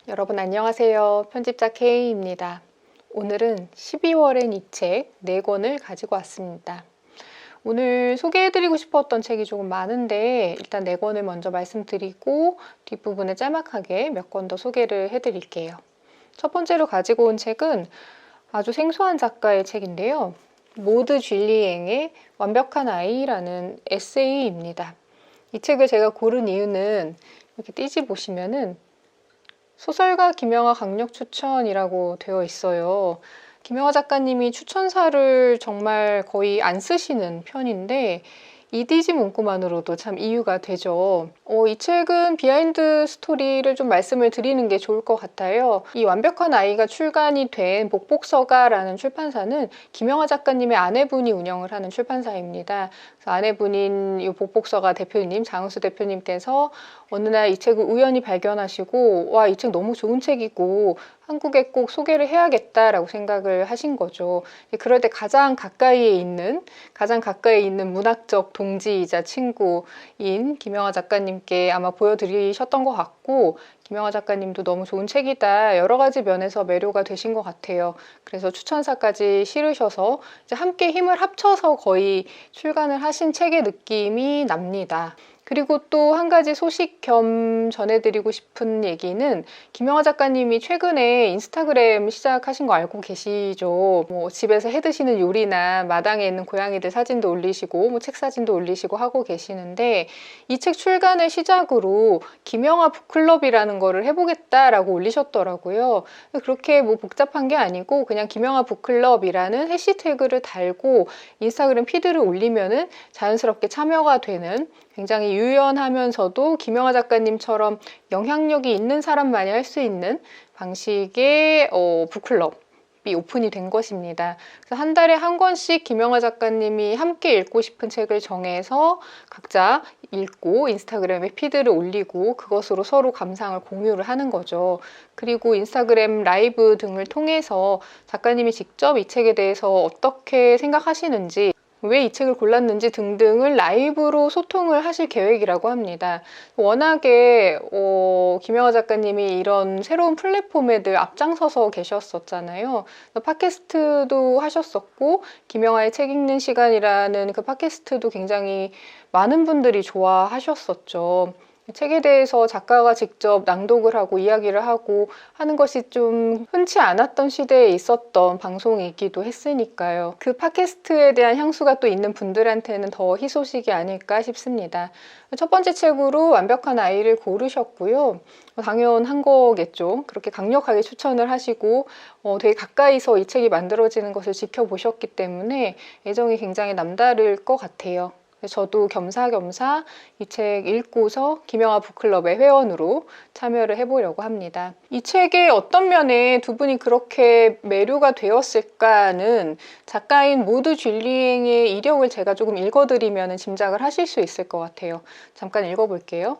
여러분 안녕하세요. 편집자 K입니다. 오늘은 12월엔 이 책 4권을 가지고 왔습니다. 오늘 소개해드리고 싶었던 책이 조금 많은데 일단 4권을 먼저 말씀드리고 뒷부분에 짤막하게 몇 권 더 소개를 해드릴게요. 첫 번째로 가지고 온 책은 아주 생소한 작가의 책인데요. 모드 줄리앵의 완벽한 아이라는 에세이입니다. 이 책을 제가 고른 이유는 이렇게 띠지 보시면은 소설가 김영하 강력 추천이라고 되어 있어요. 김영하 작가님이 추천사를 정말 거의 안 쓰시는 편인데 이 띠지 문구만으로도 참 이유가 되죠. 이 책은 비하인드 스토리를 좀 말씀을 드리는 게 좋을 것 같아요. 이 완벽한 아이가 출간이 된 복복서가라는 출판사는 김영하 작가님의 아내분이 운영을 하는 출판사입니다. 그래서 아내분인 이 복복서가 대표님, 장은수 대표님께서 어느 날 이 책을 우연히 발견하시고 와, 이 책 너무 좋은 책이고 한국에 꼭 소개를 해야겠다라고 생각을 하신 거죠. 그럴 때 가장 가까이에 있는 문학적 동지이자 친구인 김영하 작가님께 아마 보여드리셨던 것 같고, 김영하 작가님도 너무 좋은 책이다, 여러 가지 면에서 매료가 되신 것 같아요. 그래서 추천사까지 실으셔서 이제 함께 힘을 합쳐서 거의 출간을 하신 책의 느낌이 납니다. 그리고 또 한 가지 소식 겸 전해드리고 싶은 얘기는 김영하 작가님이 최근에 인스타그램 시작하신 거 알고 계시죠? 뭐 집에서 해 드시는 요리나 마당에 있는 고양이들 사진도 올리시고 뭐 책 사진도 올리시고 하고 계시는데, 이 책 출간을 시작으로 김영하 북클럽이라는 거를 해보겠다라고 올리셨더라고요. 그렇게 뭐 복잡한 게 아니고 그냥 김영하 북클럽이라는 해시태그를 달고 인스타그램 피드를 올리면은 자연스럽게 참여가 되는, 굉장히 유연하면서도 김영하 작가님처럼 영향력이 있는 사람만이 할 수 있는 방식의 북클럽이 오픈이 된 것입니다. 그래서 한 달에 한 권씩 김영하 작가님이 함께 읽고 싶은 책을 정해서 각자 읽고 인스타그램에 피드를 올리고 그것으로 서로 감상을 공유를 하는 거죠. 그리고 인스타그램 라이브 등을 통해서 작가님이 직접 이 책에 대해서 어떻게 생각하시는지, 왜 이 책을 골랐는지 등등을 라이브로 소통을 하실 계획이라고 합니다. 워낙에 김영하 작가님이 이런 새로운 플랫폼에 늘 앞장서서 계셨었잖아요. 팟캐스트도 하셨었고 김영하의 책 읽는 시간이라는 그 팟캐스트도 굉장히 많은 분들이 좋아하셨었죠. 책에 대해서 작가가 직접 낭독을 하고 이야기를 하고 하는 것이 좀 흔치 않았던 시대에 있었던 방송이기도 했으니까요. 그 팟캐스트에 대한 향수가 또 있는 분들한테는 더 희소식이 아닐까 싶습니다. 첫 번째 책으로 완벽한 아이를 고르셨고요. 당연한 거겠죠. 그렇게 강력하게 추천을 하시고 되게 가까이서 이 책이 만들어지는 것을 지켜보셨기 때문에 애정이 굉장히 남다를 것 같아요. 저도 겸사겸사 이 책 읽고서 김영하 북클럽의 회원으로 참여를 해보려고 합니다. 이 책의 어떤 면에 두 분이 그렇게 매료가 되었을까는 작가인 모드 줄리앵의 이력을 제가 조금 읽어드리면 짐작을 하실 수 있을 것 같아요. 잠깐 읽어볼게요.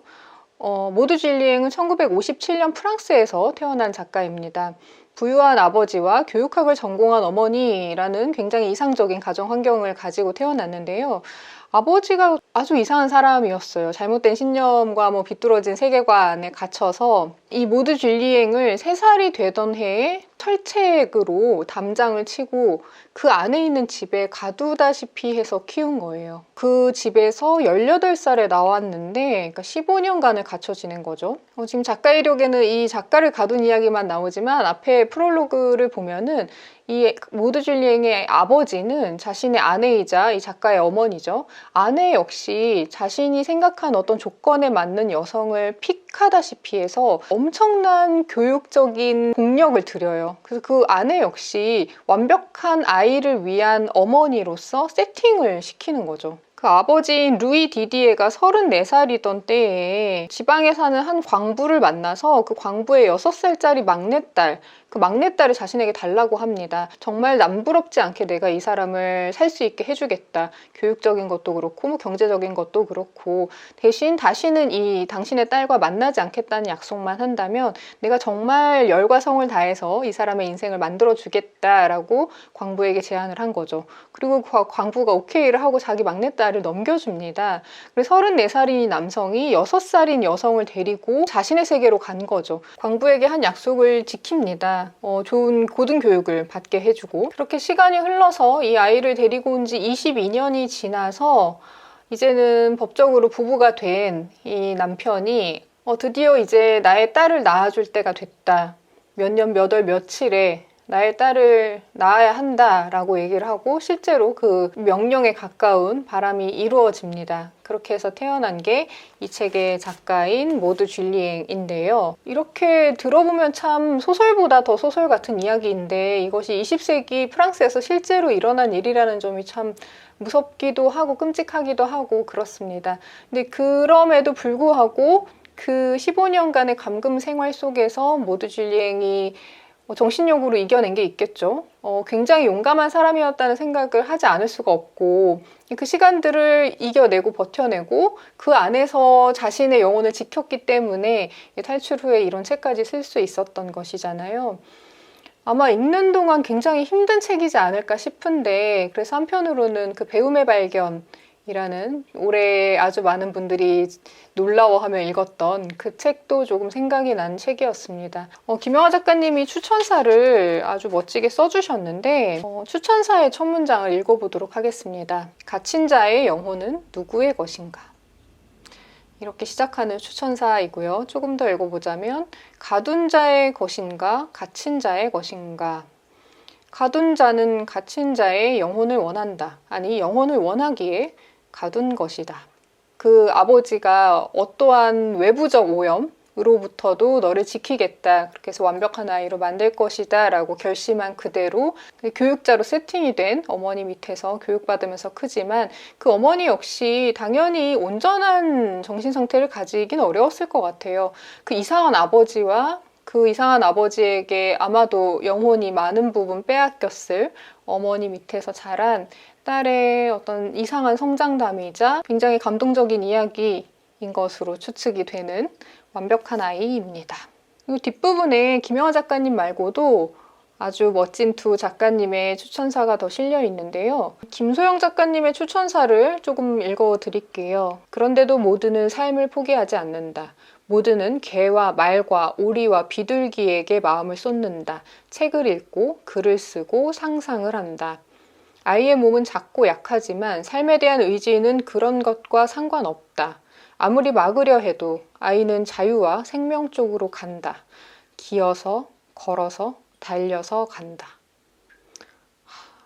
모드 줄리앵은 1957년 프랑스에서 태어난 작가입니다. 부유한 아버지와 교육학을 전공한 어머니라는 굉장히 이상적인 가정 환경을 가지고 태어났는데요. 아버지가 아주 이상한 사람이었어요. 잘못된 신념과 비뚤어진 세계관에 갇혀서 이 모드 줄리앵을 3살이 되던 해에 철책으로 담장을 치고 그 안에 있는 집에 가두다시피 해서 키운 거예요. 그 집에서 18살에 나왔는데 그러니까 15년간을 갇혀 지낸 거죠. 지금 작가 이력에는 이 작가를 가둔 이야기만 나오지만 앞에 프롤로그를 보면은 이 모드 줄리앵의 아버지는 자신의 아내이자 이 작가의 어머니죠. 아내 역시 자신이 생각한 어떤 조건에 맞는 여성을 픽하다시피 해서 엄청난 교육적인 공력을 들여요. 그래서 그 아내 역시 완벽한 아이를 위한 어머니로서 세팅을 시키는 거죠. 그 아버지인 루이 디디에가 34살이던 때에 지방에 사는 한 광부를 만나서 그 광부의 6살짜리 막내딸, 그 막내딸을 자신에게 달라고 합니다. 정말 남부럽지 않게 내가 이 사람을 살 수 있게 해주겠다. 교육적인 것도 그렇고 경제적인 것도 그렇고, 대신 다시는 이 당신의 딸과 만나지 않겠다는 약속만 한다면 내가 정말 열과 성을 다해서 이 사람의 인생을 만들어주겠다라고 광부에게 제안을 한 거죠. 그리고 광부가 오케이를 하고 자기 막내딸 날짜를 넘겨줍니다. 그래서 34살인 남성이 6살인 여성을 데리고 자신의 세계로 간 거죠. 광부에게 한 약속을 지킵니다. 좋은 고등교육을 받게 해주고. 그렇게 시간이 흘러서 이 아이를 데리고 온 지 22년이 지나서 이제는 법적으로 부부가 된 이 남편이 드디어 이제 나의 딸을 낳아줄 때가 됐다. 몇 년 몇 월 며칠에 나의 딸을 낳아야 한다라고 얘기를 하고 실제로 그 명령에 가까운 바람이 이루어집니다. 그렇게 해서 태어난 게 이 책의 작가인 모드 줄리앵인데요. 이렇게 들어보면 참 소설보다 더 소설 같은 이야기인데 이것이 20세기 프랑스에서 실제로 일어난 일이라는 점이 참 무섭기도 하고 끔찍하기도 하고 그렇습니다. 근데 그럼에도 불구하고 그 15년간의 감금 생활 속에서 모드 줄리앵이 정신력으로 이겨낸 게 있겠죠. 굉장히 용감한 사람이었다는 생각을 하지 않을 수가 없고 그 시간들을 이겨내고 버텨내고 그 안에서 자신의 영혼을 지켰기 때문에 탈출 후에 이런 책까지 쓸 수 있었던 것이잖아요. 아마 읽는 동안 굉장히 힘든 책이지 않을까 싶은데 그래서 한편으로는 그 배움의 발견이라는 올해 아주 많은 분들이 놀라워하며 읽었던 그 책도 조금 생각이 난 책이었습니다. 김영하 작가님이 추천사를 아주 멋지게 써주셨는데 추천사의 첫 문장을 읽어보도록 하겠습니다. 갇힌 자의 영혼은 누구의 것인가? 이렇게 시작하는 추천사이고요. 조금 더 읽어보자면 가둔 자의 것인가? 갇힌 자의 것인가? 가둔 자는 갇힌 자의 영혼을 원한다. 아니, 영혼을 원하기에 가둔 것이다. 그 아버지가 어떠한 외부적 오염으로부터도 너를 지키겠다. 그렇게 해서 완벽한 아이로 만들 것이다. 라고 결심한 그대로 교육자로 세팅이 된 어머니 밑에서 교육받으면서 크지만 그 어머니 역시 당연히 온전한 정신 상태를 가지긴 어려웠을 것 같아요. 그 이상한 아버지와 그 이상한 아버지에게 아마도 영혼이 많은 부분 빼앗겼을 어머니 밑에서 자란 딸의 어떤 이상한 성장담이자 굉장히 감동적인 이야기인 것으로 추측이 되는 완벽한 아이입니다. 이 뒷부분에 김영하 작가님 말고도 아주 멋진 두 작가님의 추천사가 더 실려 있는데요. 김소영 작가님의 추천사를 조금 읽어드릴게요. 그런데도 모두는 삶을 포기하지 않는다. 모두는 개와 말과 오리와 비둘기에게 마음을 쏟는다. 책을 읽고 글을 쓰고 상상을 한다. 아이의 몸은 작고 약하지만 삶에 대한 의지는 그런 것과 상관없다. 아무리 막으려 해도 아이는 자유와 생명 쪽으로 간다. 기어서, 걸어서, 달려서 간다.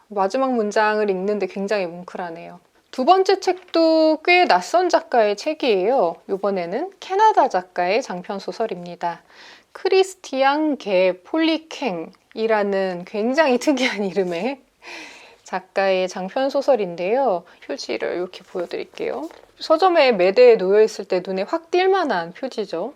마지막 문장을 읽는데 굉장히 뭉클하네요. 두 번째 책도 꽤 낯선 작가의 책이에요. 이번에는 캐나다 작가의 장편 소설입니다. 크리스티앙 게 폴리캥이라는 굉장히 특이한 이름의 작가의 장편 소설인데요. 표지를 이렇게 보여드릴게요. 서점에 매대에 놓여있을 때 눈에 확 띌 만한 표지죠.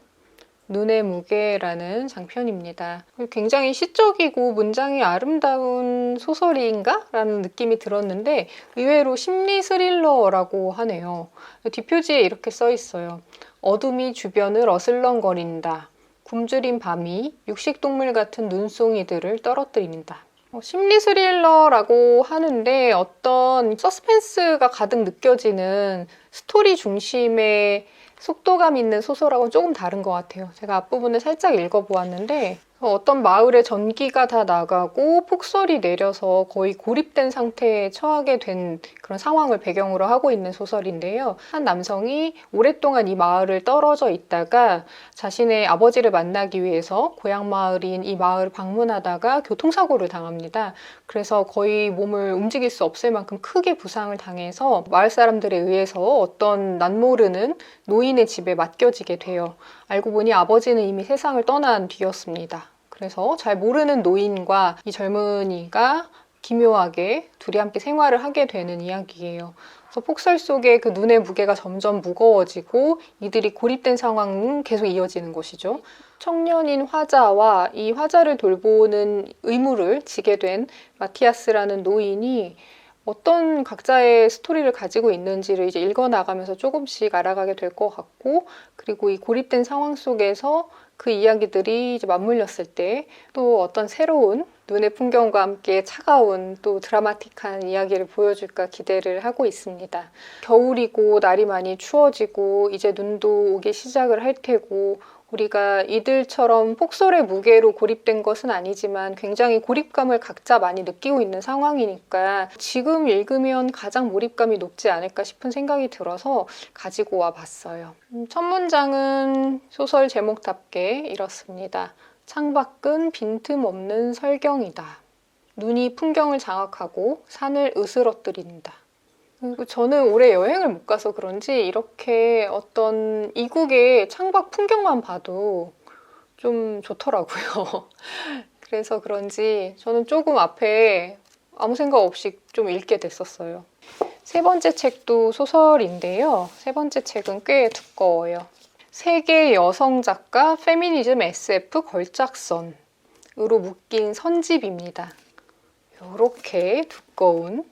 눈의 무게라는 장편입니다. 굉장히 시적이고 문장이 아름다운 소설인가? 라는 느낌이 들었는데 의외로 심리 스릴러라고 하네요. 뒷표지에 이렇게 써 있어요. 어둠이 주변을 어슬렁거린다. 굶주린 밤이 육식동물 같은 눈송이들을 떨어뜨린다. 심리 스릴러라고 하는데 어떤 서스펜스가 가득 느껴지는 스토리 중심의 속도감 있는 소설하고는 조금 다른 것 같아요. 제가 앞부분을 살짝 읽어보았는데 어떤 마을에 전기가 다 나가고 폭설이 내려서 거의 고립된 상태에 처하게 된 그런 상황을 배경으로 하고 있는 소설인데요. 한 남성이 오랫동안 이 마을을 떨어져 있다가 자신의 아버지를 만나기 위해서 고향 마을인 이 마을을 방문하다가 교통사고를 당합니다. 그래서 거의 몸을 움직일 수 없을 만큼 크게 부상을 당해서 마을 사람들에 의해서 어떤 낯모르는 노인의 집에 맡겨지게 돼요. 알고 보니 아버지는 이미 세상을 떠난 뒤였습니다. 그래서 잘 모르는 노인과 이 젊은이가 기묘하게 둘이 함께 생활을 하게 되는 이야기예요. 그래서 폭설 속에 그 눈의 무게가 점점 무거워지고 이들이 고립된 상황은 계속 이어지는 것이죠. 청년인 화자와 이 화자를 돌보는 의무를 지게 된 마티아스라는 노인이 어떤 각자의 스토리를 가지고 있는지를 이제 읽어나가면서 조금씩 알아가게 될 것 같고, 그리고 이 고립된 상황 속에서 그 이야기들이 이제 맞물렸을 때 또 어떤 새로운 눈의 풍경과 함께 차가운 또 드라마틱한 이야기를 보여줄까 기대를 하고 있습니다. 겨울이고 날이 많이 추워지고 이제 눈도 오기 시작을 할 테고 우리가 이들처럼 폭설의 무게로 고립된 것은 아니지만 굉장히 고립감을 각자 많이 느끼고 있는 상황이니까 지금 읽으면 가장 몰입감이 높지 않을까 싶은 생각이 들어서 가지고 와 봤어요. 첫 문장은 소설 제목답게 이렇습니다. 창밖은 빈틈없는 설경이다. 눈이 풍경을 장악하고 산을 으스러뜨린다. 그리고 저는 올해 여행을 못 가서 그런지 이렇게 어떤 이국의 창밖 풍경만 봐도 좀 좋더라고요. 그래서 그런지 저는 조금 앞에 아무 생각 없이 좀 읽게 됐었어요. 세 번째 책도 소설인데요. 세 번째 책은 꽤 두꺼워요. 세계 여성 작가 페미니즘 SF 걸작선으로 묶인 선집입니다. 이렇게 두꺼운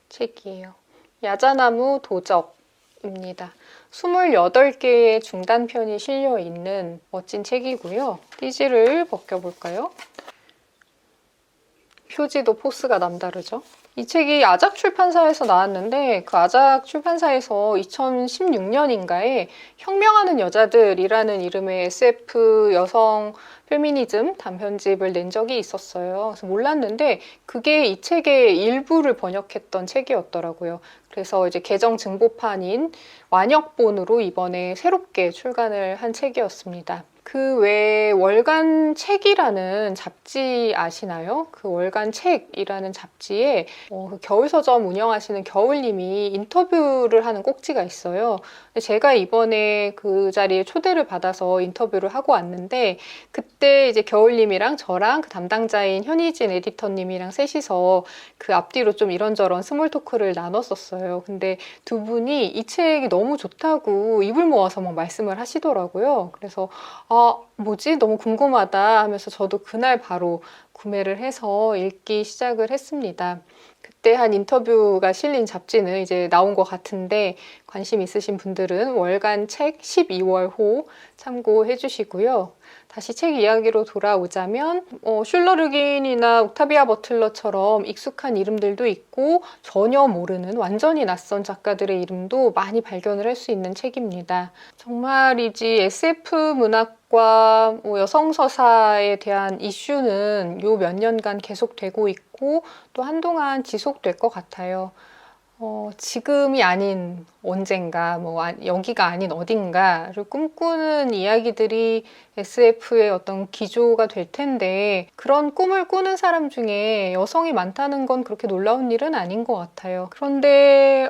책이에요. 야자나무 도적입니다. 28개의 중단편이 실려있는 멋진 책이고요. 띠지를 벗겨볼까요? 표지도 포스가 남다르죠? 이 책이 아작 출판사에서 나왔는데 그 아작 출판사에서 2016년인가에 혁명하는 여자들이라는 이름의 SF 여성 페미니즘 단편집을 낸 적이 있었어요. 그래서 몰랐는데 그게 이 책의 일부를 번역했던 책이었더라고요. 그래서 이제 개정 증보판인 완역본으로 이번에 새롭게 출간을 한 책이었습니다. 그 외에 월간 책이라는 잡지 아시나요? 그 월간 책이라는 잡지에 그 겨울 서점 운영하시는 겨울님이 인터뷰를 하는 꼭지가 있어요. 제가 이번에 그 자리에 초대를 받아서 인터뷰를 하고 왔는데 그때 이제 겨울님이랑 저랑 그 담당자인 현희진 에디터님이랑 셋이서 그 앞뒤로 좀 이런저런 스몰 토크를 나눴었어요. 근데 두 분이 이 책이 너무 좋다고 입을 모아서 막 말씀을 하시더라고요. 그래서 뭐지? 너무 궁금하다 하면서 저도 그날 바로 구매를 해서 읽기 시작을 했습니다. 그때 한 인터뷰가 실린 잡지는 이제 나온 것 같은데 관심 있으신 분들은 월간 책 12월호 참고해 주시고요. 다시 책 이야기로 돌아오자면 슐러르긴이나 옥타비아 버틀러처럼 익숙한 이름들도 있고 전혀 모르는 완전히 낯선 작가들의 이름도 많이 발견을 할 수 있는 책입니다. 정말이지 SF 문학과 여성 서사에 대한 이슈는 요 몇 년간 계속되고 있고 또 한동안 지속될 것 같아요. 지금이 아닌 언젠가, 여기가 아닌 어딘가를 꿈꾸는 이야기들이 SF의 어떤 기조가 될 텐데 그런 꿈을 꾸는 사람 중에 여성이 많다는 건 그렇게 놀라운 일은 아닌 것 같아요. 그런데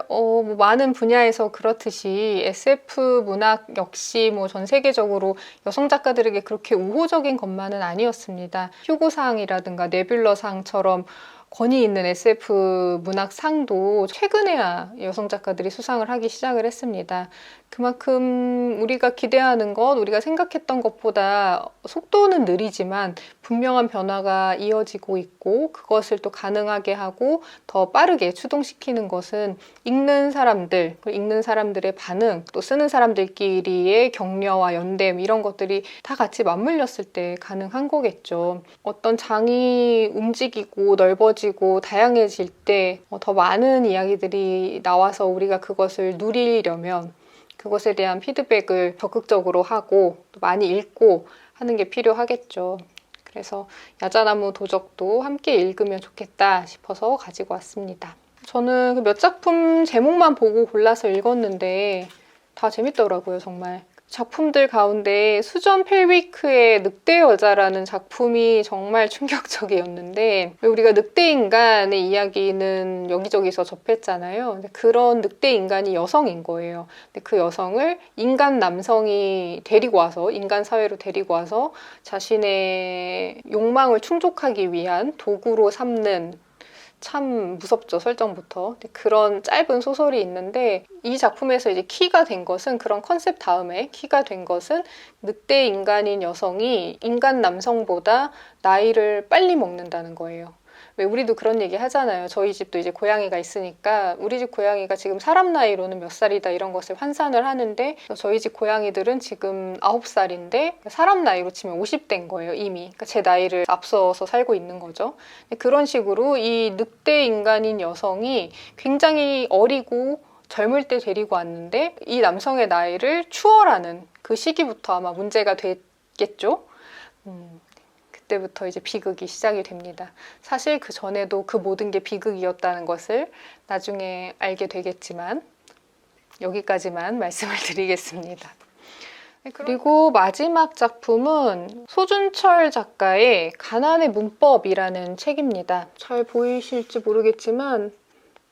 많은 분야에서 그렇듯이 SF 문학 역시 전 세계적으로 여성 작가들에게 그렇게 우호적인 것만은 아니었습니다. 휴고상이라든가 네뷸러상처럼 권위 있는 SF 문학상도 최근에야 여성 작가들이 수상을 하기 시작을 했습니다. 그만큼 우리가 기대하는 것, 우리가 생각했던 것보다 속도는 느리지만 분명한 변화가 이어지고 있고 그것을 또 가능하게 하고 더 빠르게 추동시키는 것은 읽는 사람들, 읽는 사람들의 반응, 또 쓰는 사람들끼리의 격려와 연대 이런 것들이 다 같이 맞물렸을 때 가능한 거겠죠. 어떤 장이 움직이고 넓어지고 다양해질 때 더 많은 이야기들이 나와서 우리가 그것을 누리려면 그것에 대한 피드백을 적극적으로 하고 또 많이 읽고 하는 게 필요하겠죠. 그래서 야자나무 도적도 함께 읽으면 좋겠다 싶어서 가지고 왔습니다. 저는 그 몇 작품 제목만 보고 골라서 읽었는데 다 재밌더라고요, 정말. 작품들 가운데 수전 펠위크의 늑대 여자라는 작품이 정말 충격적이었는데 우리가 늑대 인간의 이야기는 여기저기서 접했잖아요. 근데 그런 늑대 인간이 여성인 거예요. 근데 그 여성을 인간 남성이 데리고 와서 인간 사회로 데리고 와서 자신의 욕망을 충족하기 위한 도구로 삼는 참 무섭죠, 설정부터. 그런 짧은 소설이 있는데 이 작품에서 이제 키가 된 것은 그런 컨셉 다음에 키가 된 것은 늑대 인간인 여성이 인간 남성보다 나이를 빨리 먹는다는 거예요. 왜 우리도 그런 얘기 하잖아요. 저희 집도 이제 고양이가 있으니까 우리 집 고양이가 지금 사람 나이로는 몇 살이다 이런 것을 환산을 하는데 저희 집 고양이들은 지금 9살인데 사람 나이로 치면 50대인 거예요, 이미. 그러니까 제 나이를 앞서서 살고 있는 거죠. 그런 식으로 이 늑대 인간인 여성이 굉장히 어리고 젊을 때 데리고 왔는데 이 남성의 나이를 추월하는 그 시기부터 아마 문제가 됐겠죠. 그때부터 이제 비극이 시작이 됩니다. 사실 그 전에도 그 모든 게 비극이었다는 것을 나중에 알게 되겠지만 여기까지만 말씀을 드리겠습니다. 그리고 마지막 작품은 소준철 작가의 가난의 문법이라는 책입니다. 잘 보이실지 모르겠지만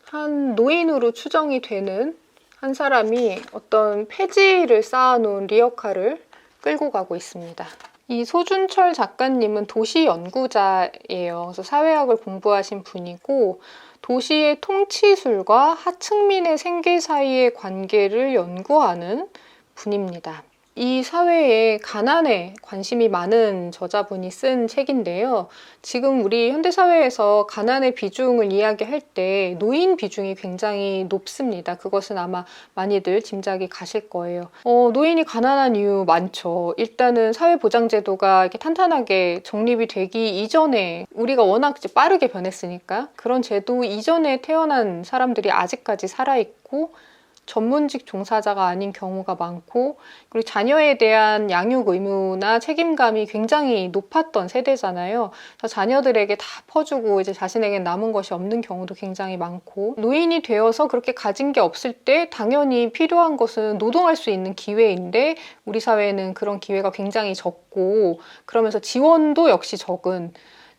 한 노인으로 추정이 되는 한 사람이 어떤 폐지를 쌓아놓은 리어카를 끌고 가고 있습니다. 이 소준철 작가님은 도시 연구자예요. 그래서 사회학을 공부하신 분이고 도시의 통치술과 하층민의 생계 사이의 관계를 연구하는 분입니다. 이 사회에 가난에 관심이 많은 저자분이 쓴 책인데요. 지금 우리 현대사회에서 가난의 비중을 이야기할 때 노인 비중이 굉장히 높습니다. 그것은 아마 많이들 짐작이 가실 거예요. 노인이 가난한 이유 많죠. 일단은 사회보장제도가 이렇게 탄탄하게 정립이 되기 이전에 우리가 워낙 이제 빠르게 변했으니까 그런 제도 이전에 태어난 사람들이 아직까지 살아있고 전문직 종사자가 아닌 경우가 많고 그리고 자녀에 대한 양육 의무나 책임감이 굉장히 높았던 세대잖아요. 그래서 자녀들에게 다 퍼주고 이제 자신에게 남은 것이 없는 경우도 굉장히 많고 노인이 되어서 그렇게 가진 게 없을 때 당연히 필요한 것은 노동할 수 있는 기회인데 우리 사회에는 그런 기회가 굉장히 적고 그러면서 지원도 역시 적은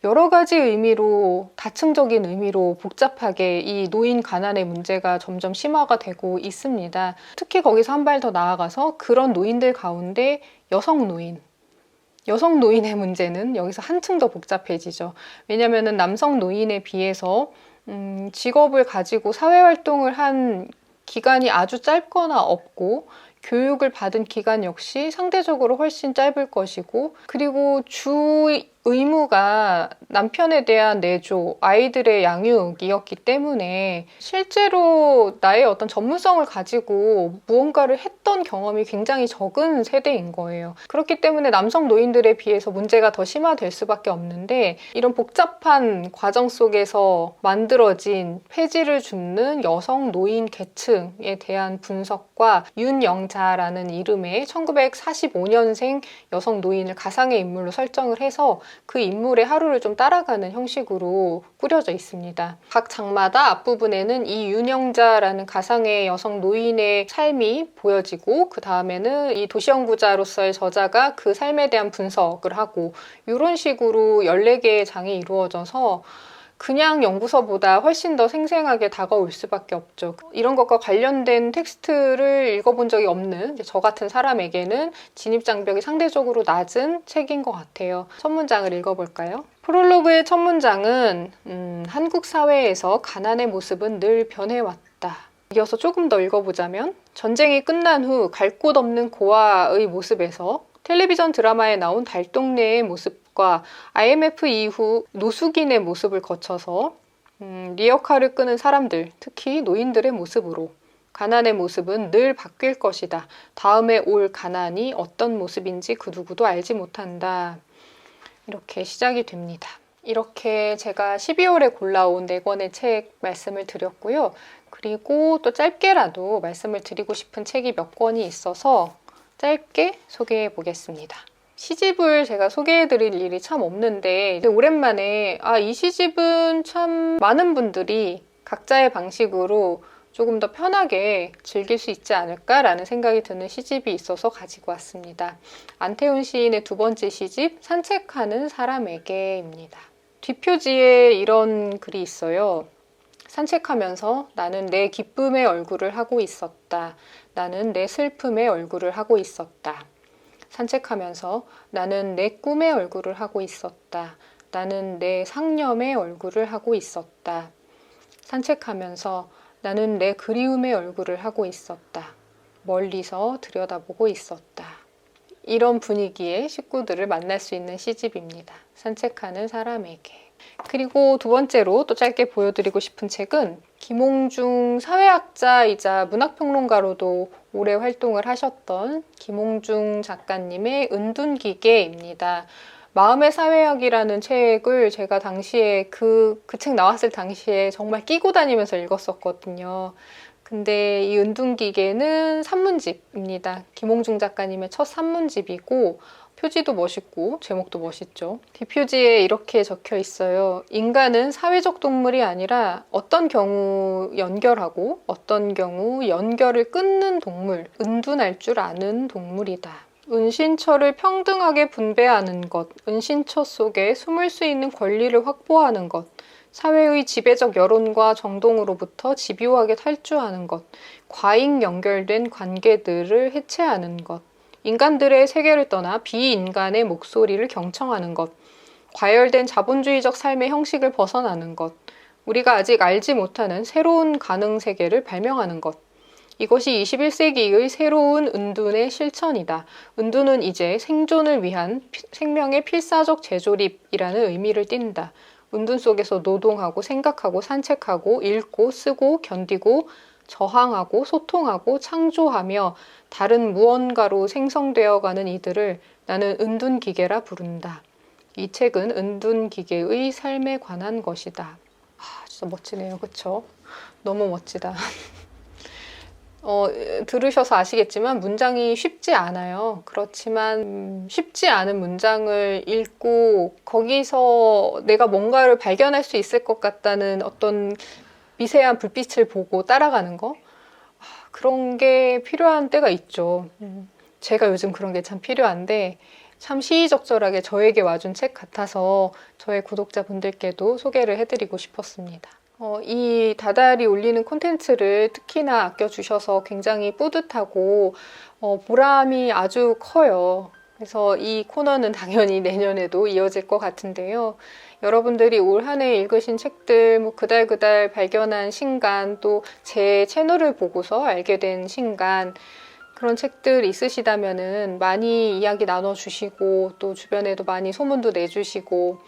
여러 가지 의미로 다층적인 의미로 복잡하게 이 노인 가난의 문제가 점점 심화가 되고 있습니다. 특히 거기서 한 발 더 나아가서 그런 노인들 가운데 여성 노인의 문제는 여기서 한층 더 복잡해지죠. 왜냐하면 남성 노인에 비해서 직업을 가지고 사회활동을 한 기간이 아주 짧거나 없고 교육을 받은 기간 역시 상대적으로 훨씬 짧을 것이고 그리고 주 의무가 남편에 대한 내조, 아이들의 양육이었기 때문에 실제로 나의 어떤 전문성을 가지고 무언가를 했던 경험이 굉장히 적은 세대인 거예요. 그렇기 때문에 남성 노인들에 비해서 문제가 더 심화될 수밖에 없는데 이런 복잡한 과정 속에서 만들어진 폐지를 줍는 여성 노인 계층에 대한 분석과 윤영자라는 이름의 1945년생 여성 노인을 가상의 인물로 설정을 해서 그 인물의 하루를 좀 따라가는 형식으로 꾸려져 있습니다. 각 장마다 앞부분에는 이 윤영자라는 가상의 여성 노인의 삶이 보여지고 그 다음에는 이 도시연구자로서의 저자가 그 삶에 대한 분석을 하고 이런 식으로 14개의 장이 이루어져서 그냥 연구서보다 훨씬 더 생생하게 다가올 수밖에 없죠. 이런 것과 관련된 텍스트를 읽어본 적이 없는 저 같은 사람에게는 진입장벽이 상대적으로 낮은 책인 것 같아요. 첫 문장을 읽어볼까요? 프롤로그의 첫 문장은 한국 사회에서 가난의 모습은 늘 변해왔다. 이어서 조금 더 읽어보자면 전쟁이 끝난 후 갈 곳 없는 고아의 모습에서 텔레비전 드라마에 나온 달동네의 모습과 IMF 이후 노숙인의 모습을 거쳐서 리어카를 끄는 사람들, 특히 노인들의 모습으로 가난의 모습은 늘 바뀔 것이다. 다음에 올 가난이 어떤 모습인지 그 누구도 알지 못한다. 이렇게 시작이 됩니다. 이렇게 제가 12월에 골라온 4권의 책 말씀을 드렸고요. 그리고 또 짧게라도 말씀을 드리고 싶은 책이 몇 권이 있어서 짧게 소개해 보겠습니다. 시집을 제가 소개해 드릴 일이 참 없는데 오랜만에 이 시집은 참 많은 분들이 각자의 방식으로 조금 더 편하게 즐길 수 있지 않을까라는 생각이 드는 시집이 있어서 가지고 왔습니다. 안태훈 시인의 2번째 시집 산책하는 사람에게입니다. 뒷표지에 이런 글이 있어요. 산책하면서 나는 내 기쁨의 얼굴을 하고 있었다. 나는 내 슬픔의 얼굴을 하고 있었다. 산책하면서 나는 내 꿈의 얼굴을 하고 있었다. 나는 내 상념의 얼굴을 하고 있었다. 산책하면서 나는 내 그리움의 얼굴을 하고 있었다. 멀리서 들여다보고 있었다. 이런 분위기의 식구들을 만날 수 있는 시집입니다. 산책하는 사람에게. 그리고 두 번째로 또 짧게 보여드리고 싶은 책은 김홍중 사회학자이자 문학평론가로도 오래 활동을 하셨던 김홍중 작가님의 은둔기계입니다. 마음의 사회학이라는 책을 제가 당시에 그 책 나왔을 당시에 정말 끼고 다니면서 읽었었거든요. 근데 이 은둔기계는 산문집입니다. 김홍중 작가님의 첫 산문집이고 표지도 멋있고 제목도 멋있죠. 뒷표지에 이렇게 적혀 있어요. 인간은 사회적 동물이 아니라 어떤 경우 연결하고 어떤 경우 연결을 끊는 동물, 은둔할 줄 아는 동물이다. 은신처를 평등하게 분배하는 것, 은신처 속에 숨을 수 있는 권리를 확보하는 것, 사회의 지배적 여론과 정동으로부터 집요하게 탈주하는 것, 과잉 연결된 관계들을 해체하는 것, 인간들의 세계를 떠나 비인간의 목소리를 경청하는 것, 과열된 자본주의적 삶의 형식을 벗어나는 것, 우리가 아직 알지 못하는 새로운 가능 세계를 발명하는 것, 이것이 21세기의 새로운 은둔의 실천이다. 은둔은 이제 생존을 위한 생명의 필사적 재조립이라는 의미를 띈다. 은둔 속에서 노동하고 생각하고 산책하고 읽고 쓰고 견디고 저항하고 소통하고 창조하며 다른 무언가로 생성되어가는 이들을 나는 은둔기계라 부른다. 이 책은 은둔기계의 삶에 관한 것이다. 진짜 멋지네요. 그쵸? 너무 멋지다. 들으셔서 아시겠지만 문장이 쉽지 않아요. 그렇지만 쉽지 않은 문장을 읽고 거기서 내가 뭔가를 발견할 수 있을 것 같다는 어떤 미세한 불빛을 보고 따라가는 거? 그런 게 필요한 때가 있죠. 제가 요즘 그런 게 참 필요한데 참 시의적절하게 저에게 와준 책 같아서 저의 구독자분들께도 소개를 해드리고 싶었습니다. 이 다달이 올리는 콘텐츠를 특히나 아껴주셔서 굉장히 뿌듯하고 보람이 아주 커요. 그래서 이 코너는 당연히 내년에도 이어질 것 같은데요. 여러분들이 올 한 해 읽으신 책들, 뭐 그달그달 발견한 신간, 또 제 채널을 보고서 알게 된 신간, 그런 책들 있으시다면은 많이 이야기 나눠주시고 또 주변에도 많이 소문도 내주시고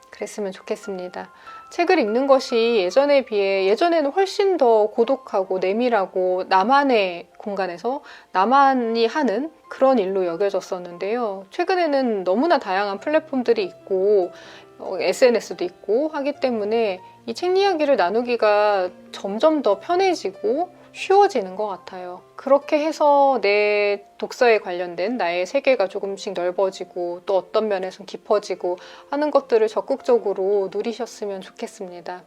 그랬으면 좋겠습니다. 책을 읽는 것이 예전에 비해 예전에는 훨씬 더 고독하고 내밀하고 나만의 공간에서 나만이 하는 그런 일로 여겨졌었는데요. 최근에는 너무나 다양한 플랫폼들이 있고 SNS도 있고 하기 때문에 이 책 이야기를 나누기가 점점 더 편해지고 쉬워지는 것 같아요. 그렇게 해서 내 독서에 관련된 나의 세계가 조금씩 넓어지고 또 어떤 면에선 깊어지고 하는 것들을 적극적으로 누리셨으면 좋겠습니다.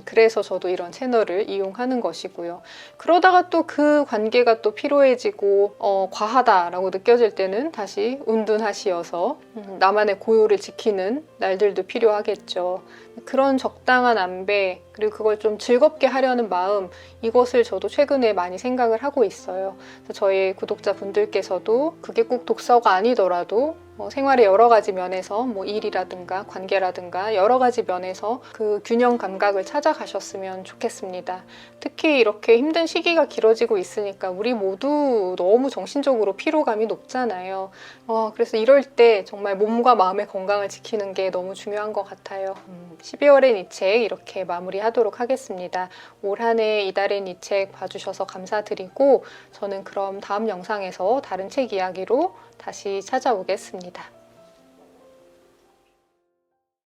그래서 저도 이런 채널을 이용하는 것이고요. 그러다가 또 그 관계가 또 피로해지고 과하다라고 느껴질 때는 다시 은둔하시어서 나만의 고요를 지키는 날들도 필요하겠죠. 그런 적당한 안배, 그리고 그걸 좀 즐겁게 하려는 마음, 이것을 저도 최근에 많이 생각을 하고 있어요. 그래서 저희 구독자분들께서도 그게 꼭 독서가 아니더라도 생활의 여러 가지 면에서 뭐 일이라든가 관계라든가 여러 가지 면에서 그 균형 감각을 찾아가셨으면 좋겠습니다. 특히 이렇게 힘든 시기가 길어지고 있으니까 우리 모두 너무 정신적으로 피로감이 높잖아요. 그래서 이럴 때 정말 몸과 마음의 건강을 지키는 게 너무 중요한 것 같아요. 12월엔 이 책 이렇게 마무리하도록 하겠습니다. 올 한 해 이달엔 이 책 봐주셔서 감사드리고 저는 그럼 다음 영상에서 다른 책 이야기로 다시 찾아오겠습니다.